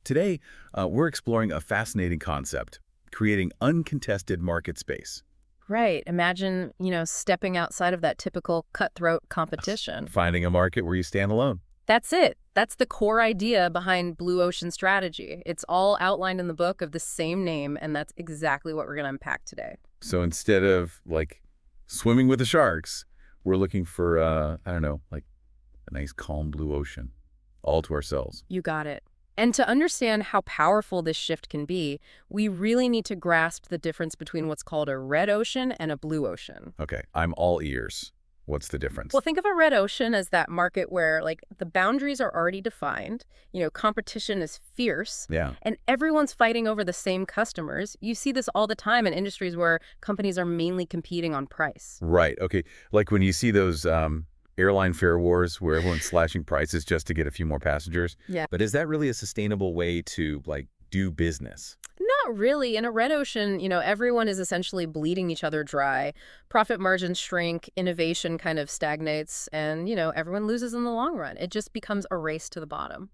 Today, we're exploring a fascinating concept, creating uncontested market space. Right. Imagine, stepping outside of that typical cutthroat Yes. competition. Finding a market where you stand alone. That's it. That's the core idea behind Blue Ocean Strategy. It's all outlined in the book of the same name, and that's exactly what we're going to unpack today. So instead of swimming with the sharks, we're looking for, I don't know, like a nice calm blue ocean, all to ourselves. You got it. And to understand how powerful this shift can be, we really need to grasp the difference between what's called a red ocean and a blue ocean. Okay, I'm all ears. What's the difference? Well, think of a red ocean as that market where, the boundaries are already defined, competition is fierce, Yeah, and everyone's fighting over the same customers. You see this all the time in industries where companies are mainly competing on price. right. Okay, like when you see those airline fare wars where everyone's slashing prices just to get a few more passengers. Yeah. But is that really a sustainable way to do business? Not really. In a red ocean, everyone is essentially bleeding each other dry. Profit margins shrink, innovation kind of stagnates, and, everyone loses in the long run. It just becomes a race to the bottom.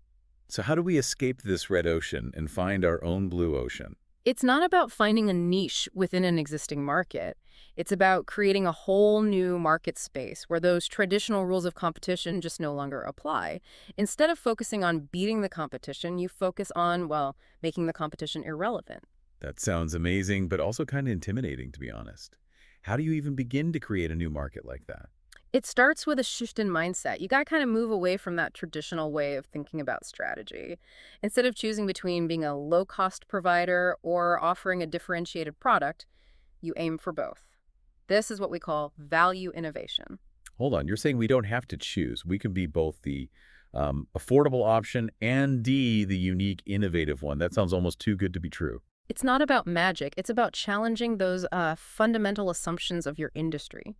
So how do we escape this red ocean and find our own blue ocean? It's not about finding a niche within an existing market. It's about creating a whole new market space where those traditional rules of competition just no longer apply. Instead of focusing on beating the competition, you focus on, well, making the competition irrelevant. That sounds amazing, but also kind of intimidating, to be honest. How do you even begin to create a new market like that? It starts with a shift in mindset. You got to kind of move away from that traditional way of thinking about strategy. Instead of choosing between being a low-cost provider or offering a differentiated product, you aim for both. This is what we call value innovation. Hold on, you're saying we don't have to choose. We can be both the affordable option and the unique, innovative one. That sounds almost too good to be true. It's not about magic. It's about challenging those fundamental assumptions of your industry.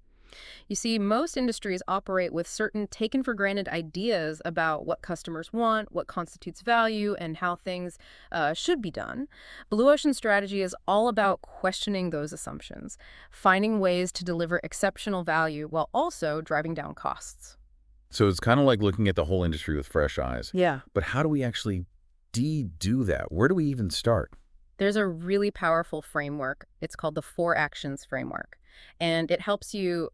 You see, most industries operate with certain taken-for-granted ideas about what customers want, what constitutes value, and how things should be done. Blue Ocean Strategy is all about questioning those assumptions, finding ways to deliver exceptional value while also driving down costs. So it's kind of like looking at the whole industry with fresh eyes. Yeah. But how do we actually do that? Where do we even start? There's a really powerful framework. It's called the 4 Actions Framework. And it helps you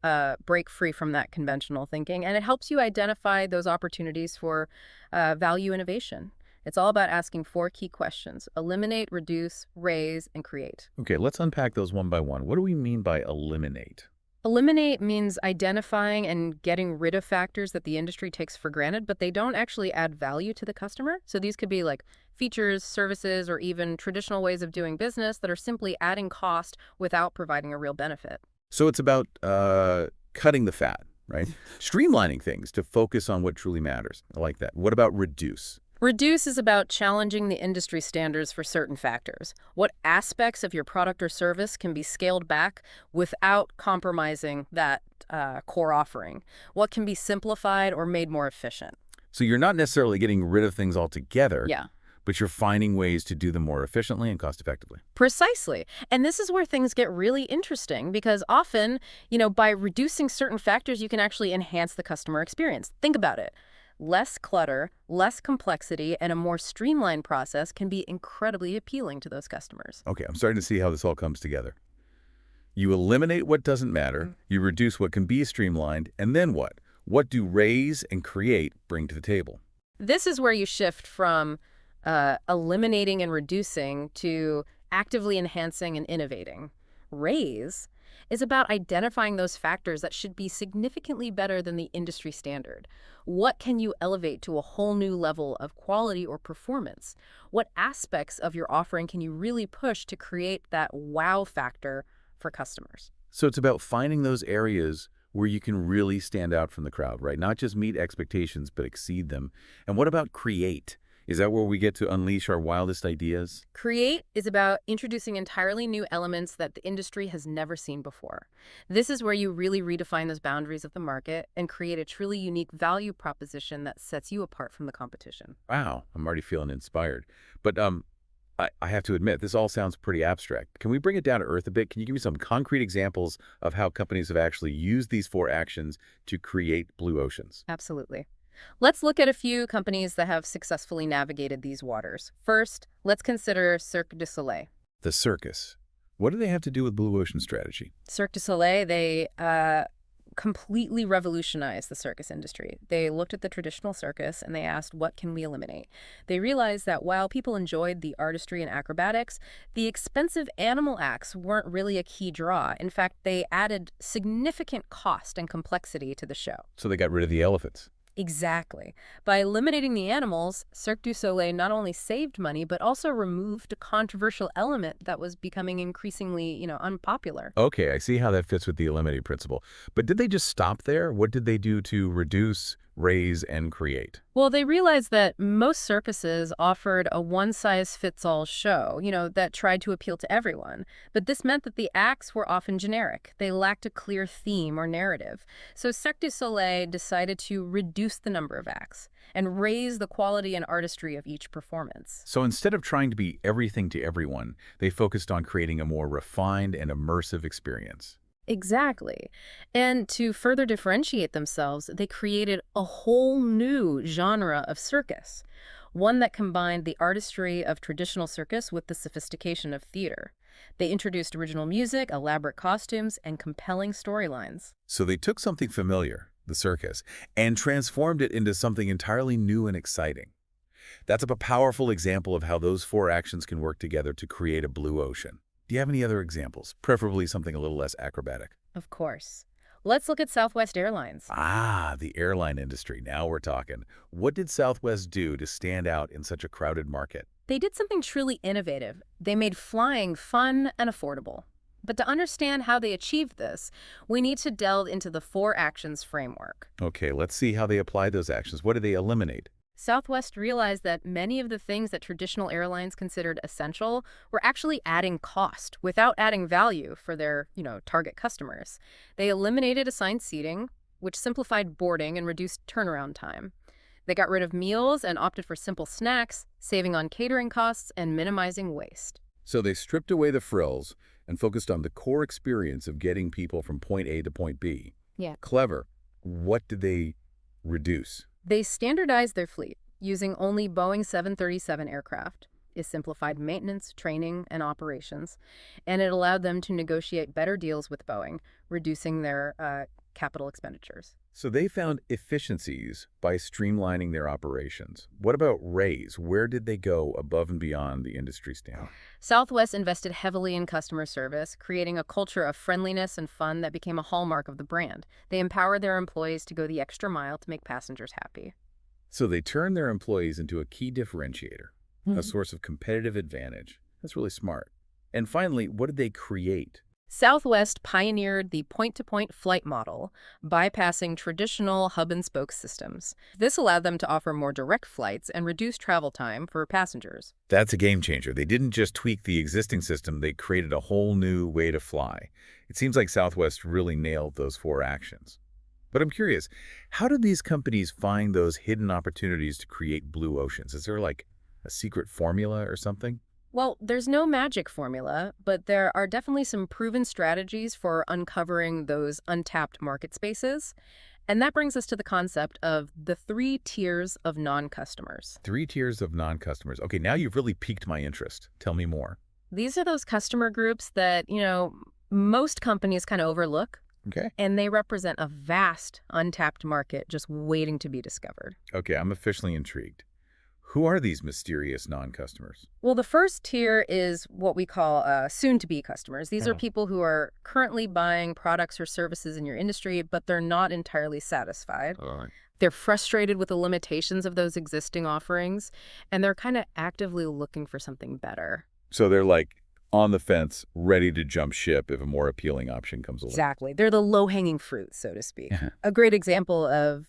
break free from that conventional thinking. And it helps you identify those opportunities for value innovation. It's all about asking 4 key questions: eliminate, reduce, raise, and create. Okay, let's unpack those one by one. What do we mean by eliminate? Eliminate means identifying and getting rid of factors that the industry takes for granted, but they don't actually add value to the customer. So these could be like features, services, or even traditional ways of doing business that are simply adding cost without providing a real benefit. So it's about cutting the fat, right? Streamlining things to focus on what truly matters. I like that. What about reduce? Reduce is about challenging the industry standards for certain factors. What aspects of your product or service can be scaled back without compromising that core offering? What can be simplified or made more efficient? So you're not necessarily getting rid of things altogether, Yeah. but you're finding ways to do them more efficiently and cost effectively. Precisely. And this is where things get really interesting because often, by reducing certain factors, you can actually enhance the customer experience. Think about it. Less clutter, less complexity, and a more streamlined process can be incredibly appealing to those customers. Okay, I'm starting to see how this all comes together. You eliminate what doesn't matter, you reduce what can be streamlined, and then what? What do raise and create bring to the table? This is where you shift from eliminating and reducing to actively enhancing and innovating. Raise is about identifying those factors that should be significantly better than the industry standard. What can you elevate to a whole new level of quality or performance? What aspects of your offering can you really push to create that wow factor for customers? So it's about finding those areas where you can really stand out from the crowd, right? Not just meet expectations, but exceed them. And what about create? Is that where we get to unleash our wildest ideas? Create is about introducing entirely new elements that the industry has never seen before. This is where you really redefine those boundaries of the market and create a truly unique value proposition that sets you apart from the competition. Wow, I'm already feeling inspired. But I have to admit, this all sounds pretty abstract. Can we bring it down to earth a bit? Can you give me some concrete examples of how companies have actually used these 4 actions to create blue oceans? Absolutely. Let's look at a few companies that have successfully navigated these waters. First, let's consider Cirque du Soleil. The circus. What do they have to do with Blue Ocean strategy? Cirque du Soleil, they completely revolutionized the circus industry. They looked at the traditional circus and they asked, what can we eliminate? They realized that while people enjoyed the artistry and acrobatics, the expensive animal acts weren't really a key draw. In fact, they added significant cost and complexity to the show. So they got rid of the elephants. Exactly. By eliminating the animals, Cirque du Soleil not only saved money, but also removed a controversial element that was becoming increasingly, unpopular. Okay, I see how that fits with the eliminating principle. But did they just stop there? What did they do to reduce, raise, and create? Well, they realized that most circuses offered a one-size-fits-all show, that tried to appeal to everyone. But this meant that the acts were often generic. They lacked a clear theme or narrative. So Cirque du Soleil decided to reduce the number of acts and raise the quality and artistry of each performance. So instead of trying to be everything to everyone, they focused on creating a more refined and immersive experience. Exactly. And to further differentiate themselves, they created a whole new genre of circus, one that combined the artistry of traditional circus with the sophistication of theater. They introduced original music, elaborate costumes, and compelling storylines. So they took something familiar, the circus, and transformed it into something entirely new and exciting. That's a powerful example of how those four actions can work together to create a blue ocean. Do you have any other examples? Preferably something a little less acrobatic. Of course. Let's look at Southwest Airlines. Ah, the airline industry. Now we're talking. What did Southwest do to stand out in such a crowded market? They did something truly innovative. They made flying fun and affordable. But to understand how they achieved this, we need to delve into the four actions framework. Okay, let's see how they applied those actions. What did they eliminate? Southwest realized that many of the things that traditional airlines considered essential were actually adding cost without adding value for their, target customers. They eliminated assigned seating, which simplified boarding and reduced turnaround time. They got rid of meals and opted for simple snacks, saving on catering costs and minimizing waste. So they stripped away the frills and focused on the core experience of getting people from point A to point B. Yeah. Clever. What did they reduce? They standardized their fleet, using only Boeing 737 aircraft. It simplified maintenance, training, and operations, and it allowed them to negotiate better deals with Boeing, reducing their capital expenditures. So they found efficiencies by streamlining their operations. What about raise? Where did they go above and beyond the industry standard? Southwest invested heavily in customer service, creating a culture of friendliness and fun that became a hallmark of the brand. They empowered their employees to go the extra mile to make passengers happy. So they turned their employees into a key differentiator, a source of competitive advantage. That's really smart. And finally, what did they create? Southwest pioneered the point-to-point flight model, bypassing traditional hub-and-spoke systems. This allowed them to offer more direct flights and reduce travel time for passengers. That's a game changer. They didn't just tweak the existing system, they created a whole new way to fly. It seems like Southwest really nailed those four actions. But I'm curious, how did these companies find those hidden opportunities to create blue oceans? Is there like a secret formula or something? Well, there's no magic formula, but there are definitely some proven strategies for uncovering those untapped market spaces. And that brings us to the concept of the 3 tiers of non-customers. 3 tiers of non-customers. Okay, now you've really piqued my interest. Tell me more. These are those customer groups that, most companies kind of overlook, Okay. and they represent a vast untapped market just waiting to be discovered. Okay, I'm officially intrigued. Who are these mysterious non-customers? Well, the first tier is what we call soon-to-be customers. These are people who are currently buying products or services in your industry, but they're not entirely satisfied. All right. They're frustrated with the limitations of those existing offerings, and they're kind of actively looking for something better. So they're like on the fence, ready to jump ship if a more appealing option comes along. Exactly. They're the low-hanging fruit, so to speak. Yeah. A great example of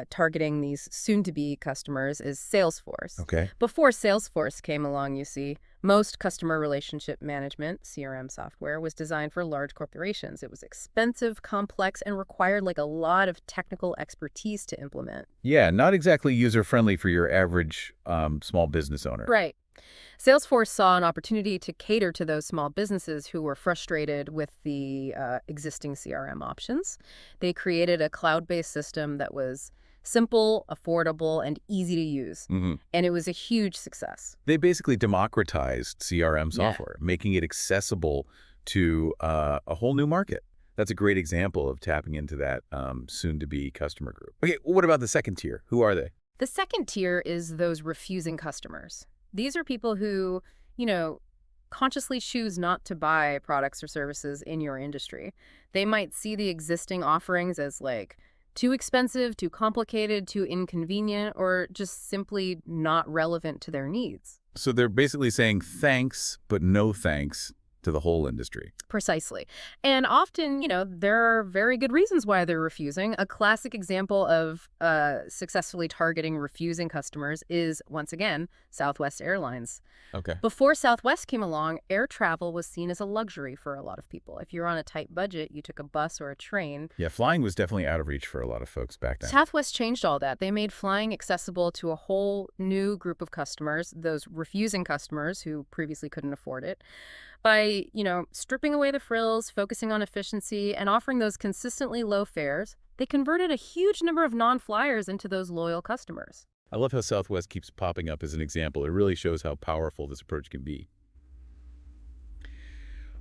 targeting these soon-to-be customers is Salesforce. Okay. Before Salesforce came along, you see, most customer relationship management, CRM software, was designed for large corporations. It was expensive, complex, and required a lot of technical expertise to implement. Yeah, not exactly user-friendly for your average small business owner. Right. Salesforce saw an opportunity to cater to those small businesses who were frustrated with the existing CRM options. They created a cloud-based system that was Simple, affordable, and easy to use. Hmm. And it was a huge success. They basically democratized CRM Yeah. software, making it accessible to a whole new market. That's a great example of tapping into that soon-to-be customer group. Okay, what about the second tier? Who are they? The second tier is those refusing customers. These are people who, you know, consciously choose not to buy products or services in your industry. They might see the existing offerings as like too expensive, too complicated, too inconvenient, or just simply not relevant to their needs. So they're basically saying thanks, but no thanks to the whole industry. Precisely. And often, there are very good reasons why they're refusing. A classic example of successfully targeting refusing customers is, once again, Southwest Airlines. Okay. Before Southwest came along, air travel was seen as a luxury for a lot of people. If you're on a tight budget, you took a bus or a train. Yeah, flying was definitely out of reach for a lot of folks back then. Southwest changed all that. They made flying accessible to a whole new group of customers, those refusing customers who previously couldn't afford it, by, stripping away the frills, focusing on efficiency, and offering those consistently low fares. They converted a huge number of non-flyers into those loyal customers. I love how Southwest keeps popping up as an example. It really shows how powerful this approach can be.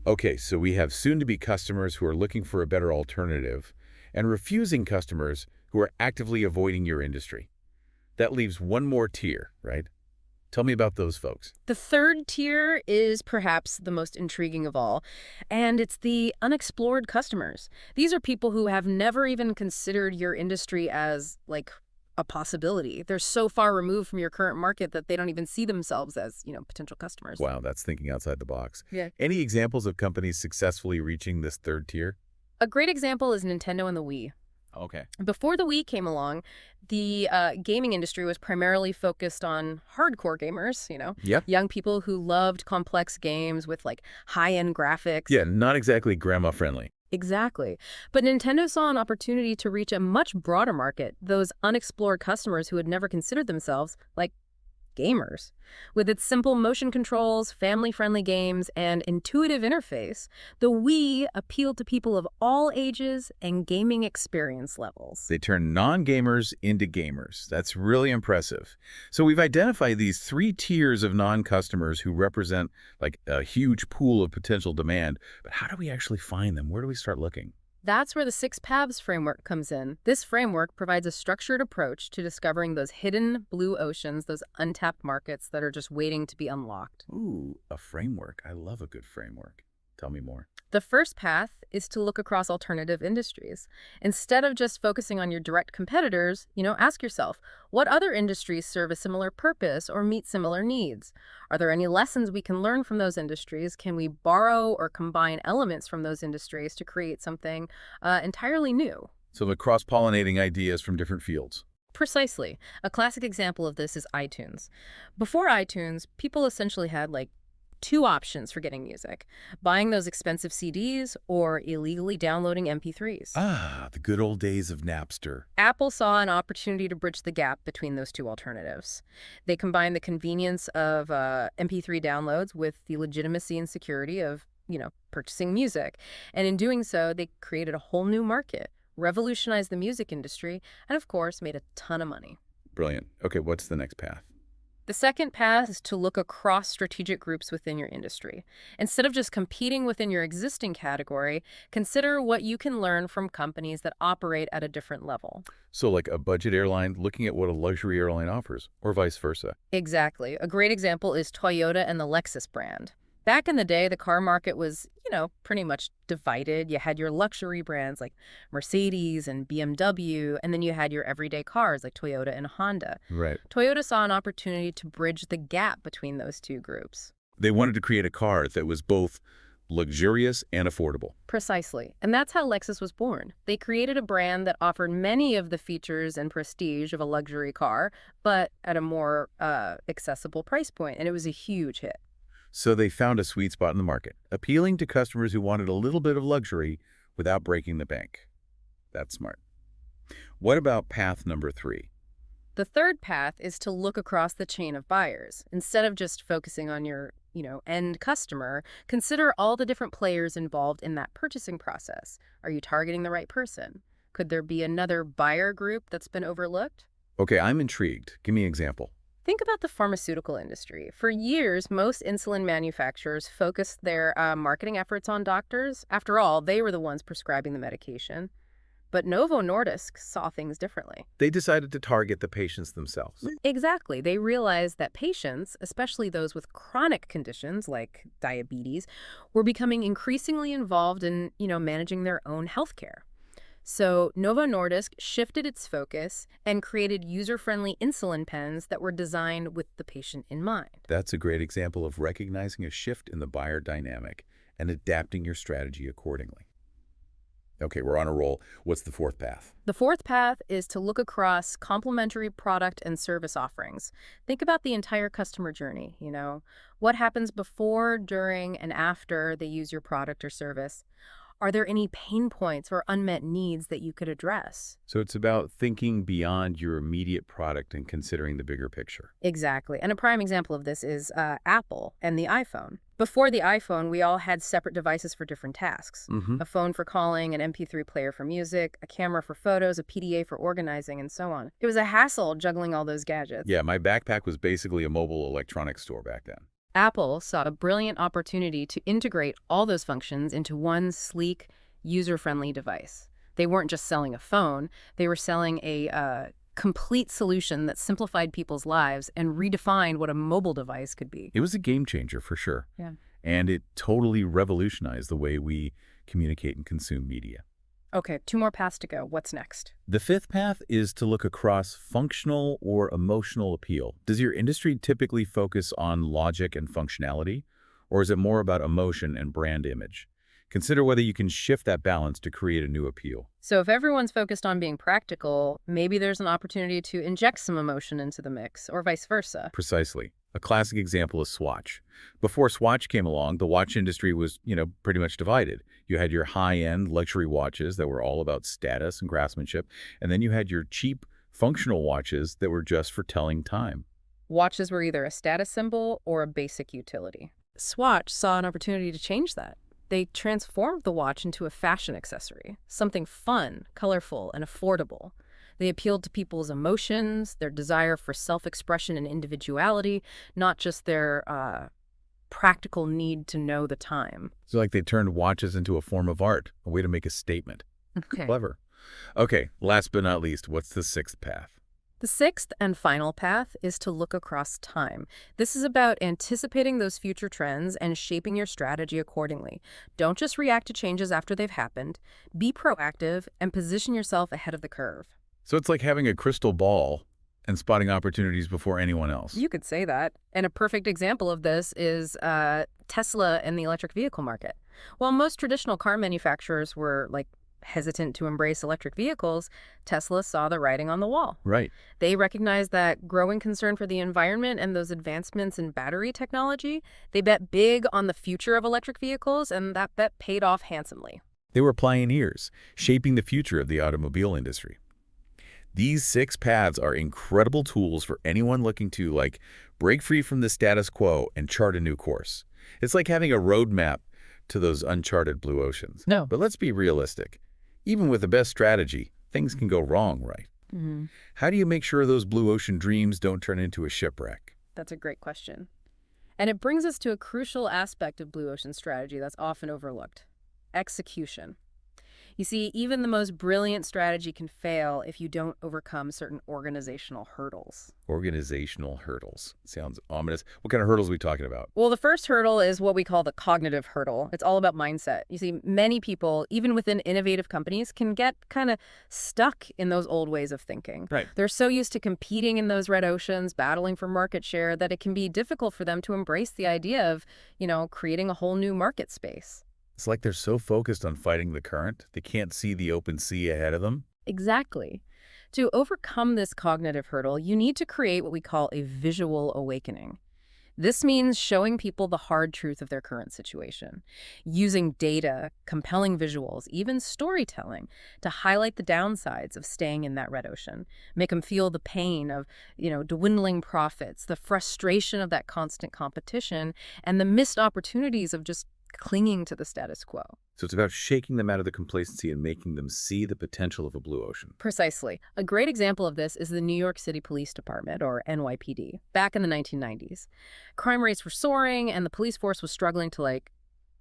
Okay, so we have soon-to-be customers who are looking for a better alternative and refusing customers who are actively avoiding your industry. That leaves one more tier, right? Tell me about those folks. The third tier is perhaps the most intriguing of all, and it's the unexplored customers. These are people who have never even considered your industry as, like, a possibility. They're so far removed from your current market that they don't even see themselves as, potential customers. Wow, that's thinking outside the box. Yeah. Any examples of companies successfully reaching this third tier? A great example is Nintendo and the Wii. Okay. Before the Wii came along, the gaming industry was primarily focused on hardcore gamers, Yep. young people who loved complex games with like high-end graphics. Yeah, not exactly grandma friendly. Exactly. But Nintendo saw an opportunity to reach a much broader market, those unexplored customers who had never considered themselves like gamers. With its simple motion controls, family-friendly games, and intuitive interface, the Wii appealed to people of all ages and gaming experience levels. They turn non-gamers into gamers. That's really impressive. So we've identified these three tiers of non-customers who represent like a huge pool of potential demand. But how do we actually find them? Where do we start looking? That's where the Six Paths framework comes in. This framework provides a structured approach to discovering those hidden blue oceans, those untapped markets that are just waiting to be unlocked. Ooh, a framework. I love a good framework. Tell me more. The first path is to look across alternative industries. Instead of just focusing on your direct competitors, ask yourself, what other industries serve a similar purpose or meet similar needs? Are there any lessons we can learn from those industries? Can we borrow or combine elements from those industries to create something entirely new? So the cross-pollinating ideas from different fields. Precisely. A classic example of this is iTunes. Before iTunes, people essentially had like two options for getting music: buying those expensive CDs or illegally downloading MP3s. Ah, the good old days of Napster. Apple saw an opportunity to bridge the gap between those two alternatives. They combined the convenience of MP3 downloads with the legitimacy and security of, purchasing music. And in doing so, they created a whole new market, revolutionized the music industry, and of course, made a ton of money. Brilliant. Okay, what's the next path? The second path is to look across strategic groups within your industry. Instead of just competing within your existing category, consider what you can learn from companies that operate at a different level. So like a budget airline looking at what a luxury airline offers, or vice versa. Exactly. A great example is Toyota and the Lexus brand. Back in the day, the car market was, pretty much divided. You had your luxury brands like Mercedes and BMW, and then you had your everyday cars like Toyota and Honda. Right. Toyota saw an opportunity to bridge the gap between those two groups. They wanted to create a car that was both luxurious and affordable. Precisely. And that's how Lexus was born. They created a brand that offered many of the features and prestige of a luxury car, but at a more accessible price point, and it was a huge hit. So they found a sweet spot in the market, appealing to customers who wanted a little bit of luxury without breaking the bank. That's smart. What about path number 3? The third path is to look across the chain of buyers. Instead of just focusing on your, end customer, consider all the different players involved in that purchasing process. Are you targeting the right person? Could there be another buyer group that's been overlooked? Okay, I'm intrigued. Give me an example. Think about the pharmaceutical industry. For years, most insulin manufacturers focused their marketing efforts on doctors. After all, they were the ones prescribing the medication. But Novo Nordisk saw things differently. They decided to target the patients themselves. Exactly. They realized that patients, especially those with chronic conditions like diabetes, were becoming increasingly involved in, managing their own health care. So Novo Nordisk shifted its focus and created user-friendly insulin pens that were designed with the patient in mind. That's a great example of recognizing a shift in the buyer dynamic and adapting your strategy accordingly. Okay, we're on a roll. What's the fourth path? The fourth path is to look across complementary product and service offerings. Think about the entire customer journey. What happens before, during, and after they use your product or service? Are there any pain points or unmet needs that you could address? So it's about thinking beyond your immediate product and considering the bigger picture. Exactly. And a prime example of this is Apple and the iPhone. Before the iPhone, we all had separate devices for different tasks. Mm-hmm. A phone for calling, an MP3 player for music, a camera for photos, a PDA for organizing, and so on. It was a hassle juggling all those gadgets. Yeah, my backpack was basically a mobile electronics store back then. Apple saw a brilliant opportunity to integrate all those functions into one sleek, user-friendly device. They weren't just selling a phone, they were selling a complete solution that simplified people's lives and redefined what a mobile device could be. It was a game changer for sure. Yeah. And it totally revolutionized the way we communicate and consume media. Okay, 2 more paths to go. What's next? The fifth path is to look across functional or emotional appeal. Does your industry typically focus on logic and functionality, or is it more about emotion and brand image? Consider whether you can shift that balance to create a new appeal. So if everyone's focused on being practical, maybe there's an opportunity to inject some emotion into the mix, or vice versa. Precisely. A classic example is Swatch. Before Swatch came along, the watch industry was, pretty much divided. You had your high-end luxury watches that were all about status and craftsmanship, and then you had your cheap, functional watches that were just for telling time. Watches were either a status symbol or a basic utility. Swatch saw an opportunity to change that. They transformed the watch into a fashion accessory, something fun, colorful, and affordable. They appealed to people's emotions, their desire for self-expression and individuality, not just their practical need to know the time. It's like they turned watches into a form of art, a way to make a statement. Okay. Clever. Okay, last but not least, what's the sixth path? The sixth and final path is to look across time. This is about anticipating those future trends and shaping your strategy accordingly. Don't just react to changes after they've happened. Be proactive and position yourself ahead of the curve. So it's like having a crystal ball and spotting opportunities before anyone else. You could say that. And a perfect example of this is Tesla and the electric vehicle market. While most traditional car manufacturers were hesitant to embrace electric vehicles, Tesla saw the writing on the wall. Right. They recognized that growing concern for the environment and those advancements in battery technology, they bet big on the future of electric vehicles, and that bet paid off handsomely. They were pioneers, shaping the future of the automobile industry. These 6 paths are incredible tools for anyone looking to, break free from the status quo and chart a new course. It's like having a roadmap to those uncharted blue oceans. No. But let's be realistic. Even with the best strategy, things can go wrong, right? Mm-hmm. How do you make sure those blue ocean dreams don't turn into a shipwreck? That's a great question. And it brings us to a crucial aspect of blue ocean strategy that's often overlooked: execution. You see, even the most brilliant strategy can fail if you don't overcome certain organizational hurdles. Organizational hurdles. Sounds ominous. What kind of hurdles are we talking about? Well, the first hurdle is what we call the cognitive hurdle. It's all about mindset. You see, many people, even within innovative companies, can get kind of stuck in those old ways of thinking. Right. They're so used to competing in those red oceans, battling for market share, that it can be difficult for them to embrace the idea of, creating a whole new market space. It's like they're so focused on fighting the current, they can't see the open sea ahead of them. Exactly. To overcome this cognitive hurdle, you need to create what we call a visual awakening. This means showing people the hard truth of their current situation, using data, compelling visuals, even storytelling to highlight the downsides of staying in that red ocean, make them feel the pain of, dwindling profits, the frustration of that constant competition, and the missed opportunities of just clinging to the status quo. So it's about shaking them out of the complacency and making them see the potential of a blue ocean. Precisely. A great example of this is the New York City Police Department, or NYPD, back in the 1990s. Crime rates were soaring, and the police force was struggling to,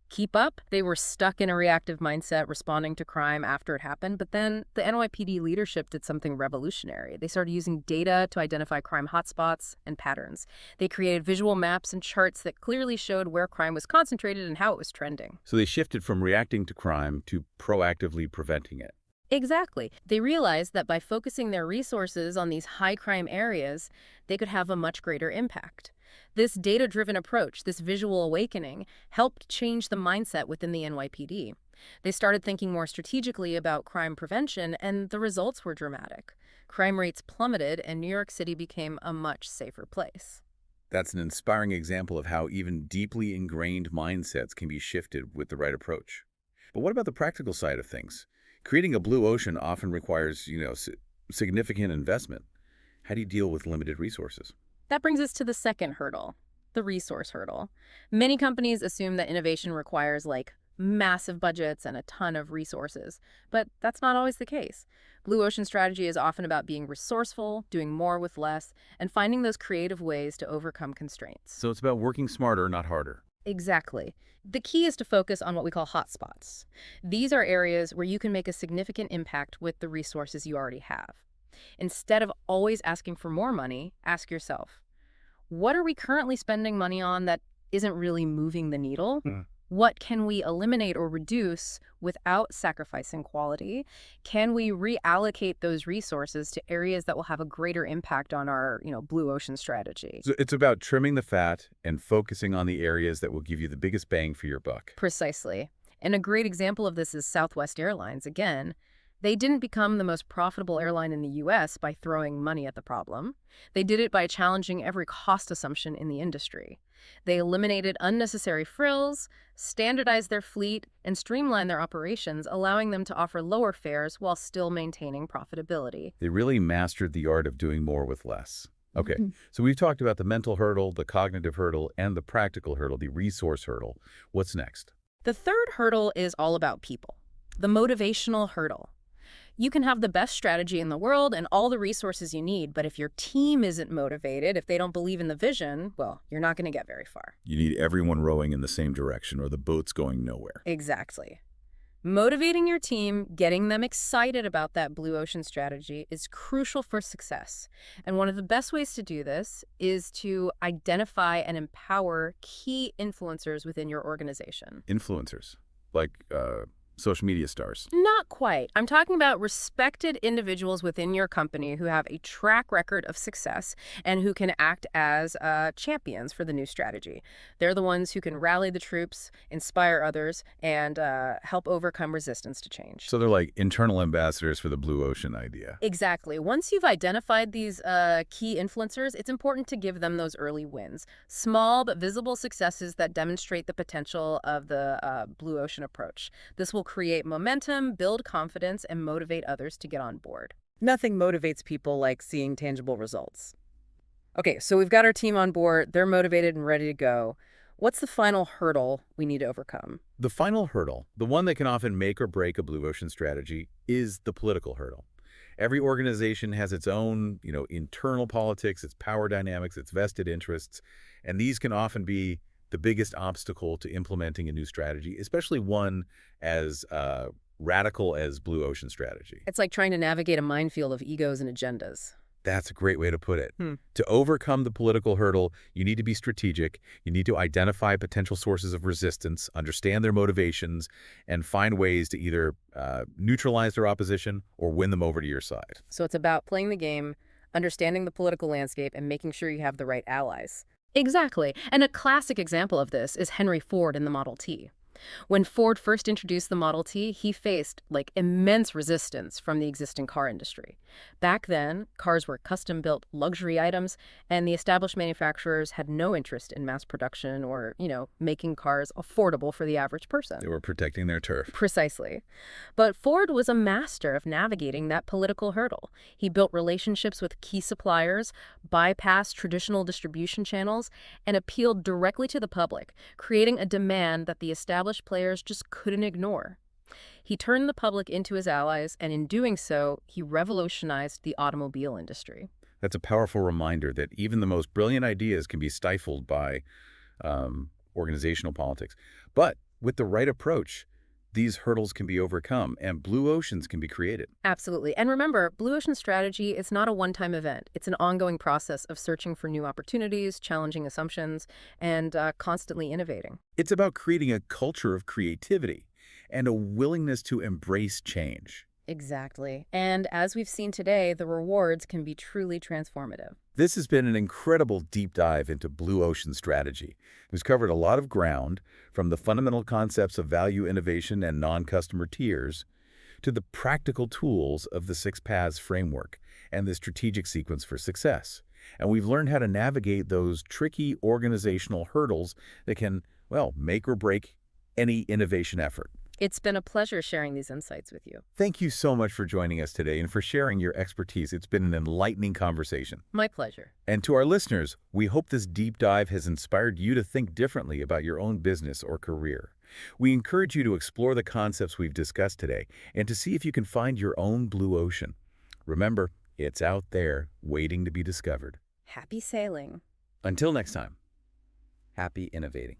keep up. They were stuck in a reactive mindset responding to crime after it happened. But then the NYPD leadership did something revolutionary. They started using data to identify crime hotspots and patterns. They created visual maps and charts that clearly showed where crime was concentrated and how it was trending. So they shifted from reacting to crime to proactively preventing it. Exactly. They realized that by focusing their resources on these high crime areas, they could have a much greater impact. This data-driven approach, this visual awakening, helped change the mindset within the NYPD. They started thinking more strategically about crime prevention, and the results were dramatic. Crime rates plummeted, and New York City became a much safer place. That's an inspiring example of how even deeply ingrained mindsets can be shifted with the right approach. But what about the practical side of things? Creating a blue ocean often requires, significant investment. How do you deal with limited resources? That brings us to the second hurdle, the resource hurdle. Many companies assume that innovation requires massive budgets and a ton of resources, but that's not always the case. Blue ocean strategy is often about being resourceful, doing more with less, and finding those creative ways to overcome constraints. So it's about working smarter, not harder. Exactly. The key is to focus on what we call hotspots. These are areas where you can make a significant impact with the resources you already have. Instead of always asking for more money, ask yourself, what are we currently spending money on that isn't really moving the needle? What can we eliminate or reduce without sacrificing quality? Can we reallocate those resources to areas that will have a greater impact on our, blue ocean strategy? So it's about trimming the fat and focusing on the areas that will give you the biggest bang for your buck. Precisely. And a great example of this is Southwest Airlines. Again, they didn't become the most profitable airline in the U.S. by throwing money at the problem. They did it by challenging every cost assumption in the industry. They eliminated unnecessary frills, standardized their fleet, and streamlined their operations, allowing them to offer lower fares while still maintaining profitability. They really mastered the art of doing more with less. Okay, so we've talked about the mental hurdle, the cognitive hurdle, and the practical hurdle, the resource hurdle. What's next? The third hurdle is all about people, the motivational hurdle. You can have the best strategy in the world and all the resources you need, but if your team isn't motivated, if they don't believe in the vision, well, you're not going to get very far. You need everyone rowing in the same direction or the boat's going nowhere. Exactly. Motivating your team, getting them excited about that blue ocean strategy is crucial for success. And one of the best ways to do this is to identify and empower key influencers within your organization. Influencers, like social media stars. Not quite. I'm talking about respected individuals within your company who have a track record of success and who can act as champions for the new strategy. They're the ones who can rally the troops, inspire others, and help overcome resistance to change. So they're like internal ambassadors for the blue ocean idea. Exactly. Once you've identified these key influencers, it's important to give them those early wins. Small but visible successes that demonstrate the potential of the blue ocean approach. This will create momentum, build confidence, and motivate others to get on board. Nothing motivates people like seeing tangible results. Okay, so we've got our team on board. They're motivated and ready to go. What's the final hurdle we need to overcome? The final hurdle, the one that can often make or break a blue ocean strategy, is the political hurdle. Every organization has its own, internal politics, its power dynamics, its vested interests, and these can often be the biggest obstacle to implementing a new strategy, especially one as radical as blue ocean strategy. It's like trying to navigate a minefield of egos and agendas. That's a great way to put it. To overcome the political hurdle, you need to be strategic. You need to identify potential sources of resistance, understand their motivations, and find ways to either neutralize their opposition or win them over to your side. So it's about playing the game, understanding the political landscape, and making sure you have the right allies. Exactly. And a classic example of this is Henry Ford in the Model T. When Ford first introduced the Model T, he faced like immense resistance from the existing car industry. Back then, cars were custom-built luxury items, and the established manufacturers had no interest in mass production or, making cars affordable for the average They person. were protecting their turf. Precisely. But Ford was a master of navigating that political hurdle. He built relationships with key suppliers, bypassed traditional distribution channels, and appealed directly to the public, creating a demand that the established players just couldn't ignore. He turned the public into his allies, and in doing so, he revolutionized the automobile industry. That's a powerful reminder that even the most brilliant ideas can be stifled by organizational politics. But with the right approach, these hurdles can be overcome and blue oceans can be created. Absolutely. And remember, Blue Ocean Strategy is not a one-time event. It's an ongoing process of searching for new opportunities, challenging assumptions, and constantly innovating. It's about creating a culture of creativity and a willingness to embrace change. Exactly. And as we've seen today, the rewards can be truly transformative. This has been an incredible deep dive into blue ocean strategy. We've covered a lot of ground, from the fundamental concepts of value innovation and non-customer tiers to the practical tools of the Six Paths framework and the strategic sequence for success. And we've learned how to navigate those tricky organizational hurdles that can, well, make or break any innovation effort. It's been a pleasure sharing these insights with you. Thank you so much for joining us today and for sharing your expertise. It's been an enlightening conversation. My pleasure. And to our listeners, we hope this deep dive has inspired you to think differently about your own business or career. We encourage you to explore the concepts we've discussed today and to see if you can find your own blue ocean. Remember, it's out there waiting to be discovered. Happy sailing. Until next time, happy innovating.